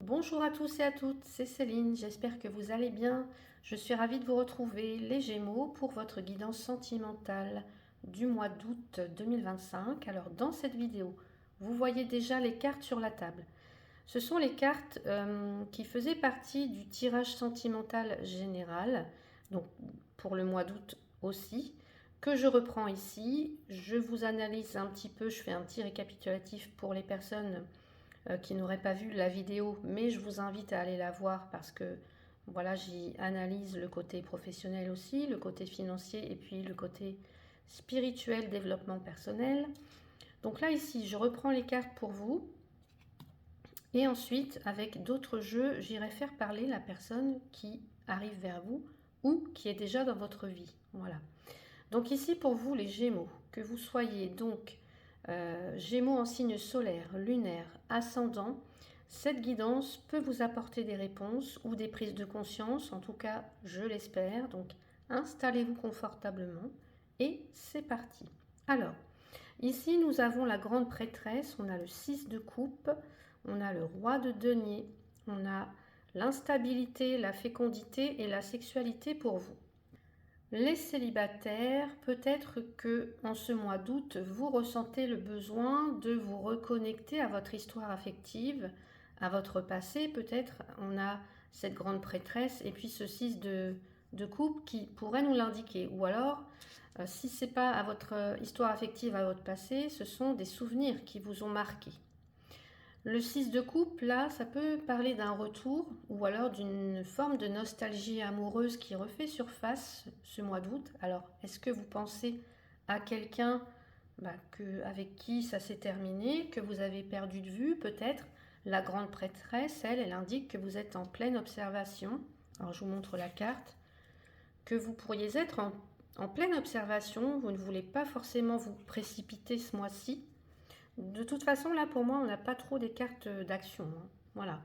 Bonjour à tous et à toutes, c'est Céline, j'espère que vous allez bien. Je suis ravie de vous retrouver, les Gémeaux, pour votre guidance sentimentale du mois d'août 2025. Alors dans cette vidéo, vous voyez déjà les cartes sur la table. Ce sont les cartes qui faisaient partie du tirage sentimental général, donc pour le mois d'août aussi, que je reprends ici. Je vous analyse un petit peu, je fais un petit récapitulatif pour les personnes qui n'auraient pas vu la vidéo, mais je vous invite à aller la voir parce que voilà, j'y analyse le côté professionnel aussi, le côté financier et puis le côté spirituel, développement personnel. Donc là, ici, je reprends les cartes pour vous. Et ensuite, avec d'autres jeux, j'irai faire parler la personne qui arrive vers vous ou qui est déjà dans votre vie. Voilà. Donc ici, pour vous, les Gémeaux, que vous soyez donc Gémeaux en signe solaire, lunaire, ascendant, cette guidance peut vous apporter des réponses ou des prises de conscience, en tout cas, je l'espère. Donc, installez-vous confortablement et c'est parti. Alors, ici, nous avons la grande prêtresse, on a le 6 de coupe, on a le roi de denier, on a l'instabilité, la fécondité et la sexualité pour vous. Les célibataires, peut-être que en ce mois d'août, vous ressentez le besoin de vous reconnecter à votre histoire affective, à votre passé. Peut-être on a cette grande prêtresse et puis ce 6 de coupe qui pourrait nous l'indiquer. Ou alors, si ce n'est pas à votre histoire affective, à votre passé, ce sont des souvenirs qui vous ont marqué. Le 6 de coupe, là, ça peut parler d'un retour ou alors d'une forme de nostalgie amoureuse qui refait surface ce mois d'août. Alors, est-ce que vous pensez à quelqu'un avec qui ça s'est terminé, que vous avez perdu de vue peut-être? La grande prêtresse, elle indique que vous êtes en pleine observation. Alors, je vous montre la carte. Que vous pourriez être en pleine observation, vous ne voulez pas forcément vous précipiter ce mois-ci. De toute façon, là, pour moi, on n'a pas trop des cartes d'action, hein. Voilà.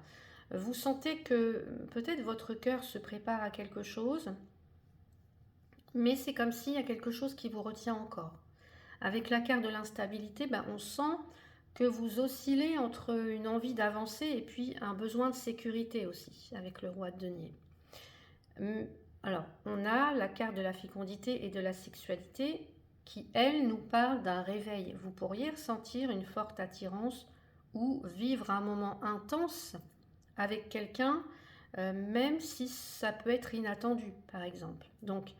Vous sentez que peut-être votre cœur se prépare à quelque chose, mais c'est comme s'il y a quelque chose qui vous retient encore. Avec la carte de l'instabilité, on sent que vous oscillez entre une envie d'avancer et puis un besoin de sécurité aussi, avec le roi de denier. Alors, on a la carte de la fécondité et de la sexualité qui, elle, nous parle d'un réveil. Vous pourriez ressentir une forte attirance ou vivre un moment intense avec quelqu'un, même si ça peut être inattendu, par exemple. Donc,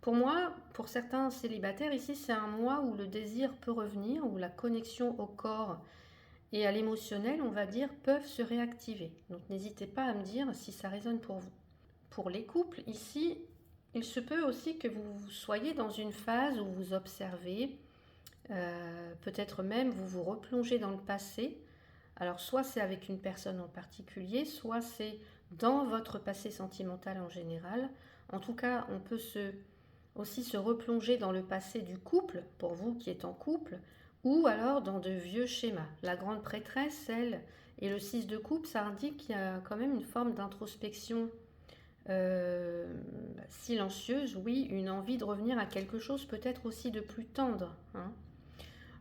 pour moi, pour certains célibataires, ici, c'est un mois où le désir peut revenir, où la connexion au corps et à l'émotionnel, on va dire, peuvent se réactiver. Donc, n'hésitez pas à me dire si ça résonne pour vous. Pour les couples, ici, il se peut aussi que vous soyez dans une phase où vous observez, peut-être même vous vous replongez dans le passé. Alors soit c'est avec une personne en particulier, soit c'est dans votre passé sentimental en général. En tout cas, on peut aussi se replonger dans le passé du couple, pour vous qui êtes en couple, ou alors dans de vieux schémas. La grande prêtresse, elle, et le 6 de coupe, ça indique qu'il y a quand même une forme d'introspection silencieuse, oui, une envie de revenir à quelque chose peut-être aussi de plus tendre, hein.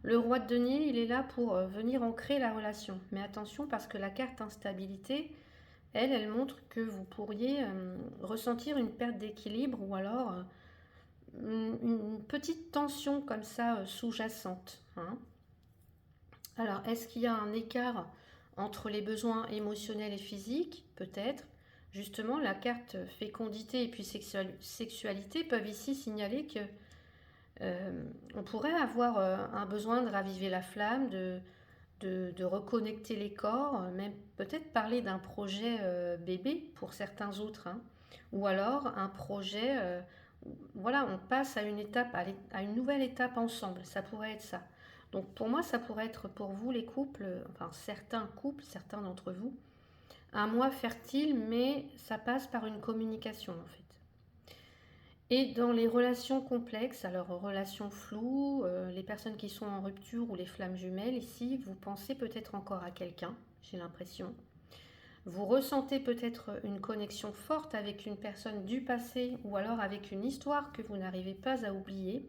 Le roi de denier, il est là pour venir ancrer la relation. Mais attention parce que la carte instabilité, elle montre que vous pourriez ressentir une perte d'équilibre ou alors une petite tension comme ça sous-jacente, hein. Alors, est-ce qu'il y a un écart entre les besoins émotionnels et physiques? Peut-être. Justement, la carte fécondité et puis sexualité peuvent ici signaler que on pourrait avoir un besoin de raviver la flamme, de reconnecter les corps, même peut-être parler d'un projet bébé pour certains autres, hein. Ou alors un projet, voilà, on passe à une étape, à une nouvelle étape ensemble, ça pourrait être ça. Donc pour moi, ça pourrait être pour vous les couples, enfin certains couples, certains d'entre vous, un mois fertile, mais ça passe par une communication en fait. Et dans les relations complexes, alors relations floues, les personnes qui sont en rupture ou les flammes jumelles, ici, vous pensez peut-être encore à quelqu'un, j'ai l'impression. Vous ressentez peut-être une connexion forte avec une personne du passé ou alors avec une histoire que vous n'arrivez pas à oublier.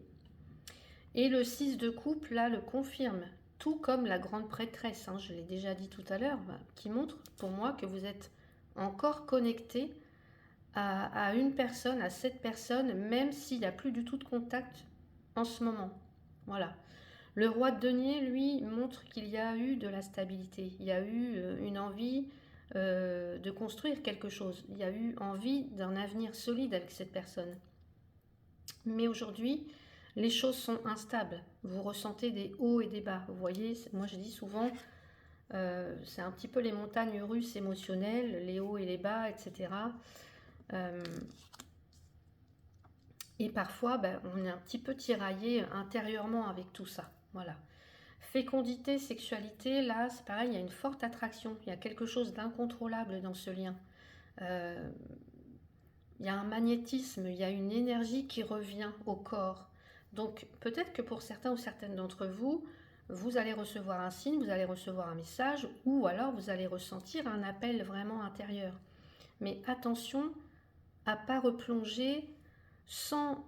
Et le 6 de coupe, là, le confirme. tout comme la grande prêtresse, hein, je l'ai déjà dit tout à l'heure, qui montre pour moi que vous êtes encore connecté à une personne, à cette personne, même s'il n'y a plus du tout de contact en ce moment. Voilà. Le roi de denier, lui, montre qu'il y a eu de la stabilité. Il y a eu une envie de construire quelque chose. Il y a eu envie d'un avenir solide avec cette personne. Mais aujourd'hui, les choses sont instables. Vous ressentez des hauts et des bas. Vous voyez, moi je dis souvent, c'est un petit peu les montagnes russes émotionnelles, les hauts et les bas, etc. Et parfois, on est un petit peu tiraillé intérieurement avec tout ça. Voilà. Fécondité, sexualité, là, c'est pareil, il y a une forte attraction. Il y a quelque chose d'incontrôlable dans ce lien. Il y a un magnétisme, il y a une énergie qui revient au corps. Donc, peut-être que pour certains ou certaines d'entre vous, vous allez recevoir un signe, vous allez recevoir un message, ou alors vous allez ressentir un appel vraiment intérieur. Mais attention à ne pas replonger sans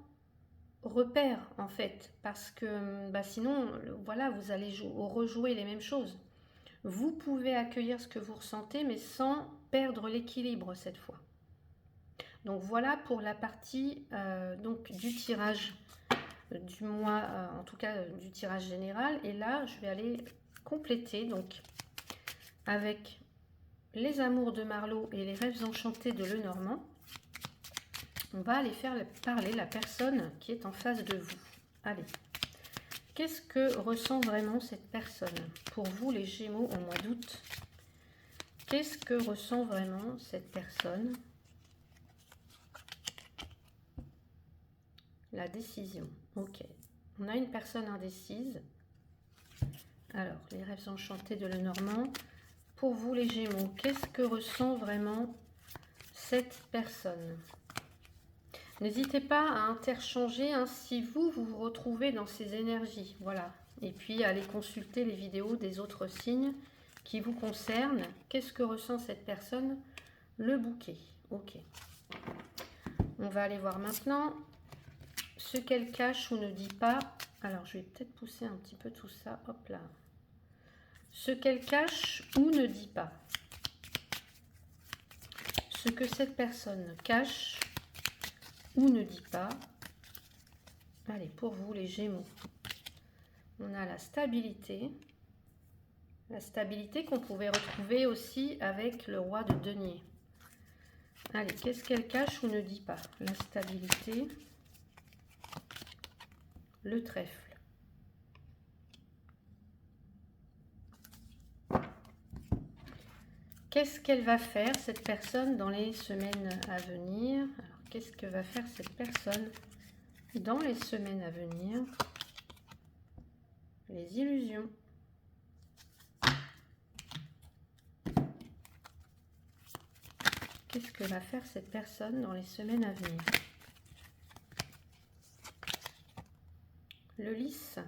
repère en fait, parce que sinon, voilà, vous allez rejouer les mêmes choses. Vous pouvez accueillir ce que vous ressentez, mais sans perdre l'équilibre cette fois. Donc voilà pour la partie donc du tirage du mois, en tout cas du tirage général. Et là, je vais aller compléter donc avec les amours de Marlowe et les rêves enchantés de Lenormand. On va aller faire parler la personne qui est en face de vous. Allez, qu'est-ce que ressent vraiment cette personne? Pour vous, les Gémeaux, au mois d'août, qu'est-ce que ressent vraiment cette personne? La décision. Ok. On a une personne indécise. Alors, les rêves enchantés de Lenormand. Pour vous, les Gémeaux, qu'est-ce que ressent vraiment cette personne? N'hésitez pas à interchanger si vous vous retrouvez dans ces énergies. Voilà. Et puis, allez consulter les vidéos des autres signes qui vous concernent. Qu'est-ce que ressent cette personne? Le bouquet. Ok. On va aller voir maintenant ce qu'elle cache ou ne dit pas. Alors, je vais peut-être pousser un petit peu tout ça. Hop là. Ce qu'elle cache ou ne dit pas. Ce que cette personne cache ou ne dit pas. Allez, pour vous, les Gémeaux. On a la stabilité. La stabilité qu'on pouvait retrouver aussi avec le roi de denier. Allez, qu'est-ce qu'elle cache ou ne dit pas? La stabilité. Le trèfle. Qu'est-ce qu'elle va faire, cette personne, dans les semaines à venir? Alors, qu'est-ce que va faire cette personne dans les semaines à venir? Les illusions. Qu'est-ce que va faire cette personne dans les semaines à venir? Le lys.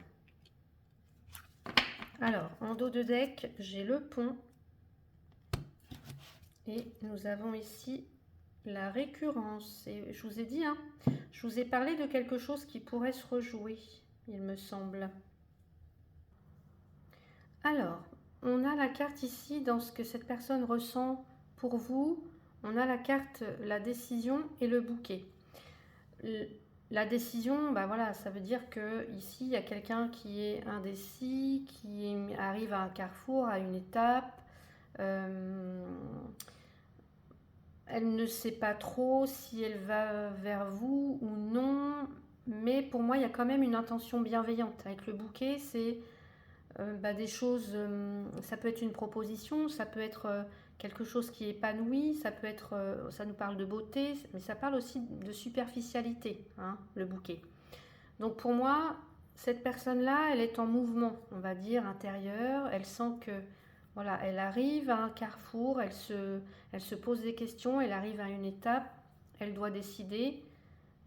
Alors, en dos de deck, j'ai le pont. Et nous avons ici la récurrence. Et je vous ai dit, hein, je vous ai parlé de quelque chose qui pourrait se rejouer, il me semble. Alors, on a la carte ici dans ce que cette personne ressent pour vous. On a la carte, la décision et le bouquet. La décision, voilà, ça veut dire que ici il y a quelqu'un qui est indécis, qui arrive à un carrefour, à une étape. Elle ne sait pas trop si elle va vers vous ou non, mais pour moi il y a quand même une intention bienveillante. Avec le bouquet, c'est des choses, ça peut être une proposition, ça peut être quelque chose qui épanouit, ça peut être, ça nous parle de beauté, mais ça parle aussi de superficialité, hein, le bouquet. Donc pour moi, cette personne-là, elle est en mouvement, on va dire, intérieur. Elle sent que, voilà, elle arrive à un carrefour, elle se pose des questions, elle arrive à une étape, elle doit décider,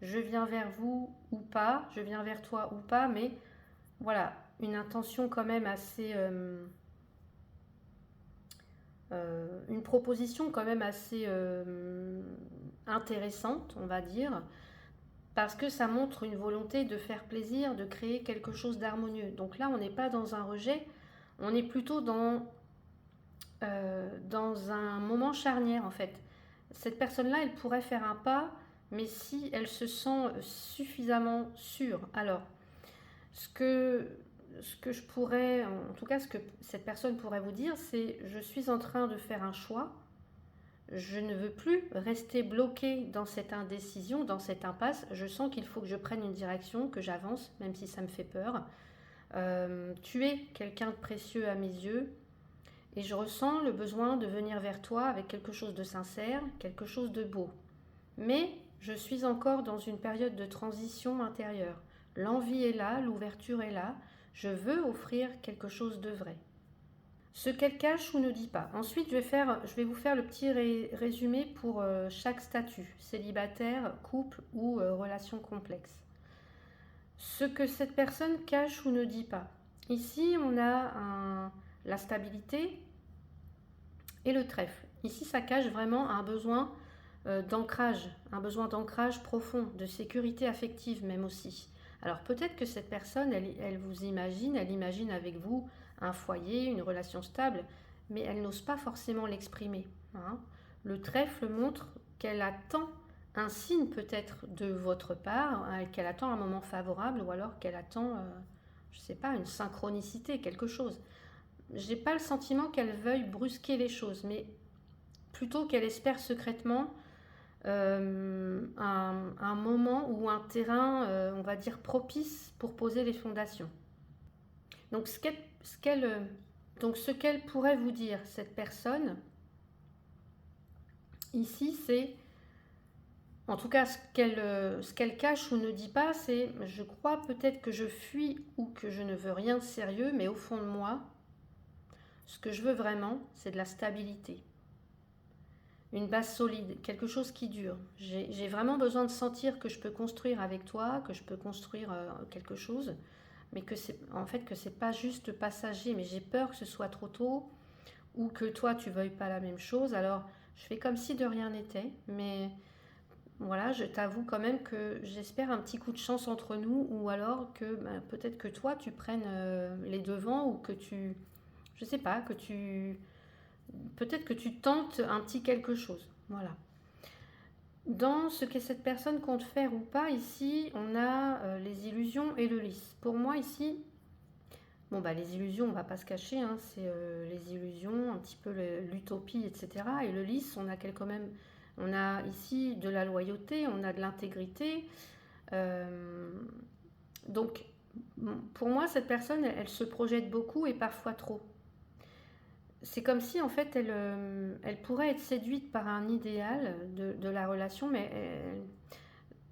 je viens vers vous ou pas, je viens vers toi ou pas, mais voilà, une intention quand même assez... une proposition quand même assez intéressante, on va dire, parce que ça montre une volonté de faire plaisir, de créer quelque chose d'harmonieux. Donc là, on n'est pas dans un rejet, On est plutôt dans un moment charnière en fait. Cette personne-là, elle pourrait faire un pas, mais si elle se sent suffisamment sûre. Alors, ce que, ce que je pourrais, en tout cas ce que cette personne pourrait vous dire, c'est je suis en train de faire un choix, je ne veux plus rester bloquée dans cette indécision, dans cette impasse, je sens qu'il faut que je prenne une direction, que j'avance, même si ça me fait peur. Tu es quelqu'un de précieux à mes yeux, et je ressens le besoin de venir vers toi avec quelque chose de sincère, quelque chose de beau. Mais je suis encore dans une période de transition intérieure. L'envie est là, l'ouverture est là. Je veux offrir quelque chose de vrai. Ce qu'elle cache ou ne dit pas. Ensuite, je vais vous faire le petit résumé pour chaque statut, célibataire, couple ou relation complexe. Ce que cette personne cache ou ne dit pas. Ici, on a la stabilité et le trèfle. Ici, ça cache vraiment un besoin un besoin d'ancrage profond, de sécurité affective même aussi. Alors peut-être que cette personne, elle vous imagine, elle imagine avec vous un foyer, une relation stable, mais elle n'ose pas forcément l'exprimer. Hein. Le trèfle montre qu'elle attend un signe peut-être de votre part, qu'elle attend un moment favorable ou alors qu'elle attend, je ne sais pas, une synchronicité, quelque chose. J'ai pas le sentiment qu'elle veuille brusquer les choses, mais plutôt qu'elle espère secrètement un moment ou un terrain, on va dire, propice pour poser les fondations. Donc ce qu'elle pourrait vous dire, cette personne, ici, c'est, en tout cas, ce qu'elle cache ou ne dit pas, c'est, je crois peut-être que je fuis ou que je ne veux rien de sérieux, mais au fond de moi, ce que je veux vraiment, c'est de la stabilité. Une base solide, quelque chose qui dure. J'ai vraiment besoin de sentir que je peux construire avec toi, que je peux construire quelque chose, mais que c'est en fait que c'est pas juste passager. Mais j'ai peur que ce soit trop tôt ou que toi tu veuilles pas la même chose. Alors je fais comme si de rien n'était, mais voilà, je t'avoue quand même que j'espère un petit coup de chance entre nous, ou alors que peut-être que toi tu prennes les devants ou que je sais pas, peut-être que tu tentes un petit quelque chose. Voilà. Dans ce que cette personne compte faire ou pas, ici, on a les illusions et le lys. Pour moi, ici, bon, bah, les illusions, on va pas se cacher, hein, c'est les illusions, un petit peu l'utopie, etc. Et le lys, on a ici de la loyauté, on a de l'intégrité. Euh, donc, pour moi, cette personne, elle se projette beaucoup et parfois trop. C'est comme si en fait elle pourrait être séduite par un idéal de la relation, mais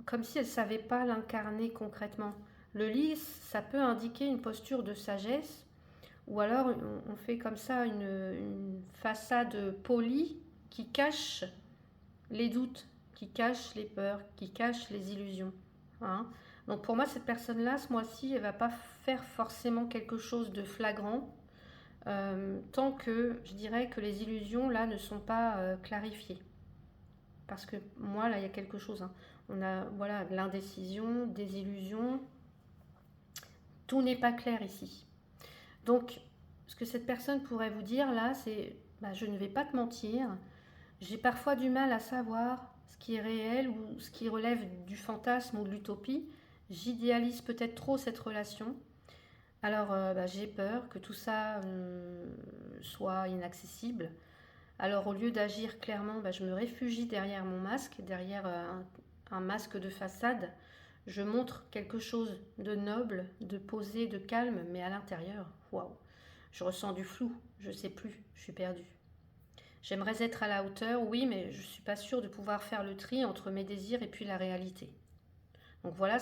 comme si elle ne savait pas l'incarner concrètement. Le lys, ça peut indiquer une posture de sagesse, ou alors on fait comme ça une façade polie qui cache les doutes, qui cache les peurs, qui cache les illusions. Hein. Donc pour moi, cette personne-là, ce mois-ci, elle ne va pas faire forcément quelque chose de flagrant, tant que je dirais que les illusions là ne sont pas clarifiées. Parce que moi là il y a quelque chose. Hein. On a voilà de l'indécision, des illusions. Tout n'est pas clair ici. Donc ce que cette personne pourrait vous dire là, c'est je ne vais pas te mentir. J'ai parfois du mal à savoir ce qui est réel ou ce qui relève du fantasme ou de l'utopie. J'idéalise peut-être trop cette relation. Alors j'ai peur que tout ça soit inaccessible. Alors au lieu d'agir clairement, je me réfugie derrière mon masque, derrière un masque de façade. Je montre quelque chose de noble, de posé, de calme, mais à l'intérieur, waouh, je ressens du flou, je ne sais plus, je suis perdue. J'aimerais être à la hauteur, oui, mais je ne suis pas sûre de pouvoir faire le tri entre mes désirs et puis la réalité. Donc voilà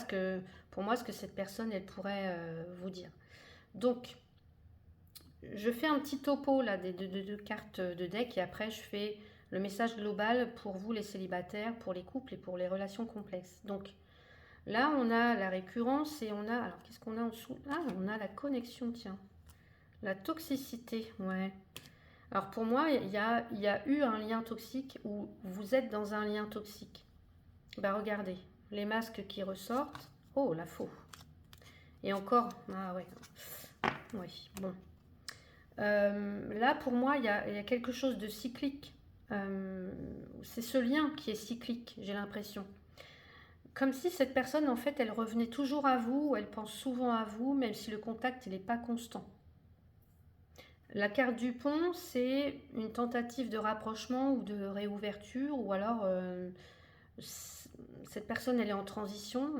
pour moi, ce que cette personne, elle pourrait vous dire. Donc, je fais un petit topo là de cartes de deck et après je fais le message global pour vous les célibataires, pour les couples et pour les relations complexes. Donc là on a la récurrence et on a, alors qu'est-ce qu'on a en dessous? Ah, on a la connexion, tiens. La toxicité, ouais. Alors pour moi, il y a eu un lien toxique ou vous êtes dans un lien toxique. Regardez, les masques qui ressortent. Oh, la faux. Et encore, ah ouais. Oui, bon. Là, pour moi, il y a quelque chose de cyclique. C'est ce lien qui est cyclique, j'ai l'impression. Comme si cette personne, en fait, elle revenait toujours à vous, elle pense souvent à vous, même si le contact, il n'est pas constant. La carte du pont, c'est une tentative de rapprochement ou de réouverture, ou alors cette personne, elle est en transition,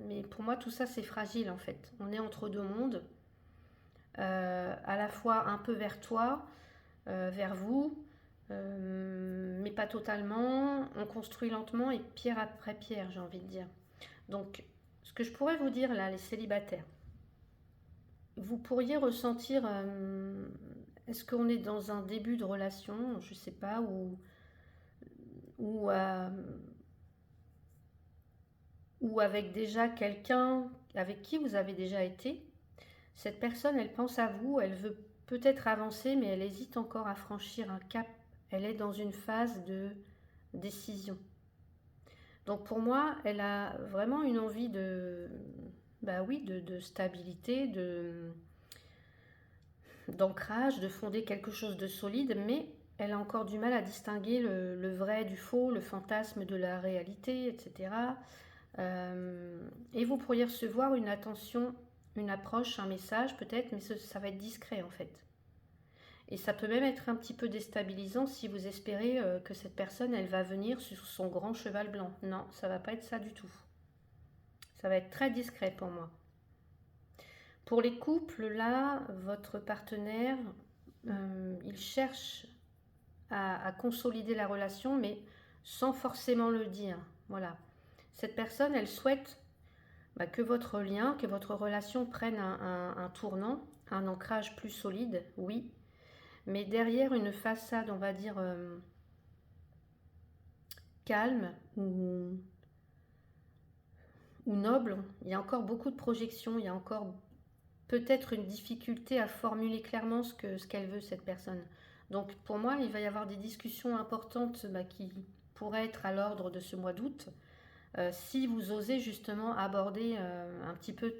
mais pour moi, tout ça, c'est fragile, en fait. On est entre deux mondes, à la fois un peu vers toi, vers vous, mais pas totalement. On construit lentement et pierre après pierre, j'ai envie de dire. Donc, ce que je pourrais vous dire là, les célibataires, vous pourriez ressentir, est-ce qu'on est dans un début de relation, je sais pas, ou, euh, ou avec déjà quelqu'un avec qui vous avez déjà été. Cette personne, elle pense à vous, elle veut peut-être avancer, mais elle hésite encore à franchir un cap. Elle est dans une phase de décision. Donc pour moi, elle a vraiment une envie de, bah oui, de stabilité, d'ancrage, de fonder quelque chose de solide, mais elle a encore du mal à distinguer le vrai du faux, le fantasme de la réalité, etc. Et vous pourriez recevoir une attention, une approche, un message peut-être, mais ça va être discret en fait. Et ça peut même être un petit peu déstabilisant si vous espérez que cette personne, elle va venir sur son grand cheval blanc. Non, ça va pas être ça du tout. Ça va être très discret pour moi. Pour les couples, là, votre partenaire, il cherche à consolider la relation, mais sans forcément le dire. Voilà. Cette personne, elle souhaite que votre lien, que votre relation prenne un tournant, un ancrage plus solide, oui, mais derrière une façade, on va dire, calme ou noble, il y a encore beaucoup de projections, il y a encore peut-être une difficulté à formuler clairement ce qu'elle veut, cette personne. Donc pour moi, il va y avoir des discussions importantes qui pourraient être à l'ordre de ce mois d'août, si vous osez justement aborder un petit peu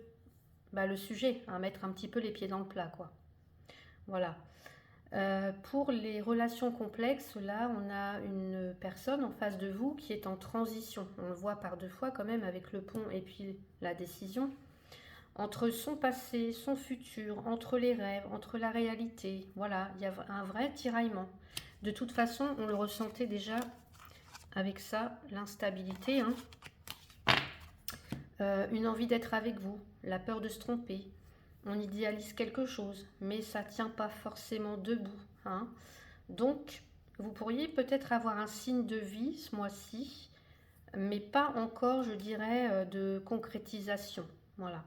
le sujet, mettre un petit peu les pieds dans le plat, quoi. Voilà. Pour les relations complexes, là, on a une personne en face de vous qui est en transition. On le voit par deux fois quand même avec le pont et puis la décision. Entre son passé, son futur, entre les rêves, entre la réalité. Voilà, il y a un vrai tiraillement. De toute façon, on le ressentait déjà avec ça, l'instabilité. Une envie d'être avec vous, la peur de se tromper. On idéalise quelque chose, mais ça ne tient pas forcément debout. Donc, vous pourriez peut-être avoir un signe de vie ce mois-ci, mais pas encore, je dirais, de concrétisation. Voilà.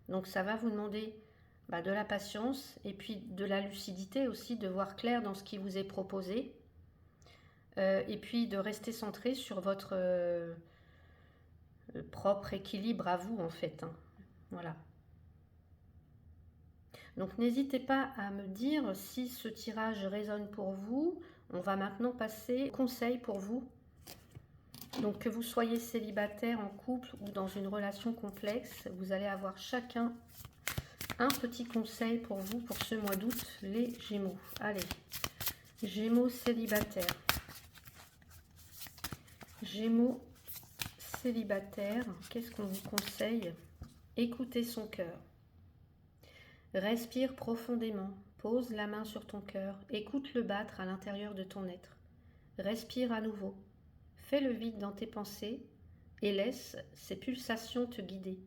Donc, ça va vous demander de la patience et puis de la lucidité aussi, de voir clair dans ce qui vous est proposé. Et puis de rester centré sur votre propre équilibre à vous, en fait. Voilà. Donc n'hésitez pas à me dire si ce tirage résonne pour vous. On va maintenant passer aux conseils pour vous. Donc que vous soyez célibataire, en couple ou dans une relation complexe, vous allez avoir chacun un petit conseil pour vous pour ce mois d'août, les Gémeaux. Allez, Gémeaux célibataires. Gémeaux célibataires, qu'est-ce qu'on vous conseille? Écoutez son cœur. Respire profondément, pose la main sur ton cœur, écoute-le battre à l'intérieur de ton être. Respire à nouveau, fais le vide dans tes pensées et laisse ces pulsations te guider.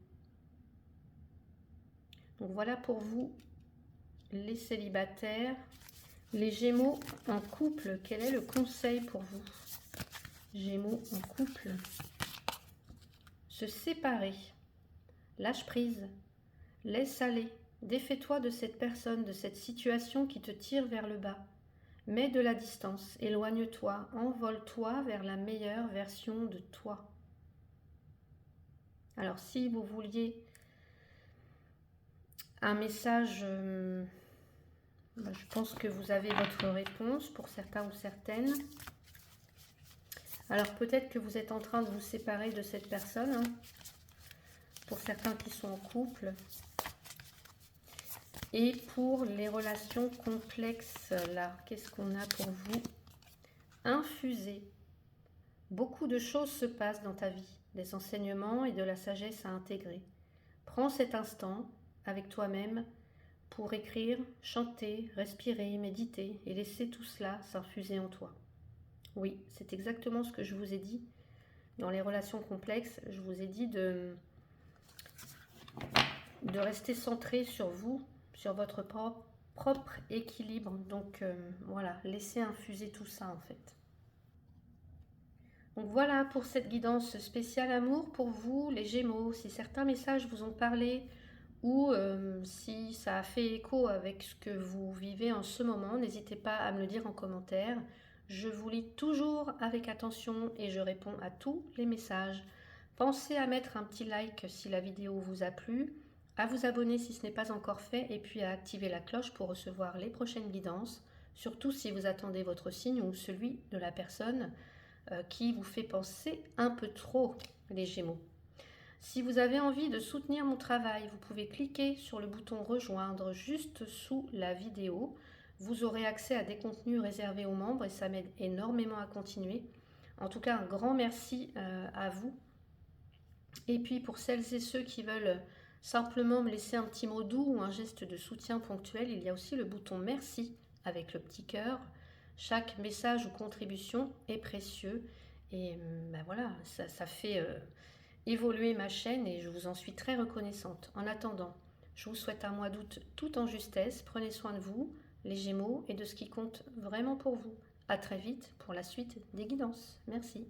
Donc voilà pour vous, les célibataires. Les Gémeaux en couple, quel est le conseil pour vous? Gémeaux en couple. Se séparer. Lâche prise. Laisse aller. Défais-toi de cette personne, de cette situation qui te tire vers le bas. Mets de la distance, éloigne-toi, envole-toi vers la meilleure version de toi. Alors si vous vouliez un message, je pense que vous avez votre réponse pour certains ou certaines. Alors peut-être que vous êtes en train de vous séparer de cette personne, pour certains qui sont en couple. Et pour les relations complexes, là, qu'est-ce qu'on a pour vous? Infusé. Beaucoup de choses se passent dans ta vie, des enseignements et de la sagesse à intégrer. Prends cet instant avec toi-même pour écrire, chanter, respirer, méditer et laisser tout cela s'infuser en toi. Oui, c'est exactement ce que je vous ai dit. Dans les relations complexes, je vous ai dit de rester centré sur vous, sur votre propre équilibre. Donc voilà, laissez infuser tout ça en fait. Donc voilà pour cette guidance spéciale amour pour vous les Gémeaux. Si certains messages vous ont parlé ou si ça a fait écho avec ce que vous vivez en ce moment, n'hésitez pas à me le dire en commentaire. Je vous lis toujours avec attention et je réponds à tous les messages. Pensez à mettre un petit like si la vidéo vous a plu, à vous abonner si ce n'est pas encore fait et puis à activer la cloche pour recevoir les prochaines guidances, surtout si vous attendez votre signe ou celui de la personne qui vous fait penser un peu trop, les Gémeaux. Si vous avez envie de soutenir mon travail, vous pouvez cliquer sur le bouton rejoindre juste sous la vidéo. Vous aurez accès à des contenus réservés aux membres et ça m'aide énormément à continuer. En tout cas, un grand merci à vous. Et puis pour celles et ceux qui veulent simplement me laisser un petit mot doux ou un geste de soutien ponctuel, il y a aussi le bouton merci avec le petit cœur. Chaque message ou contribution est précieux et ben voilà, ça fait évoluer ma chaîne et je vous en suis très reconnaissante. En attendant, je vous souhaite un mois d'août tout en justesse. Prenez soin de vous, les Gémeaux, et de ce qui compte vraiment pour vous. À très vite pour la suite des guidances. Merci.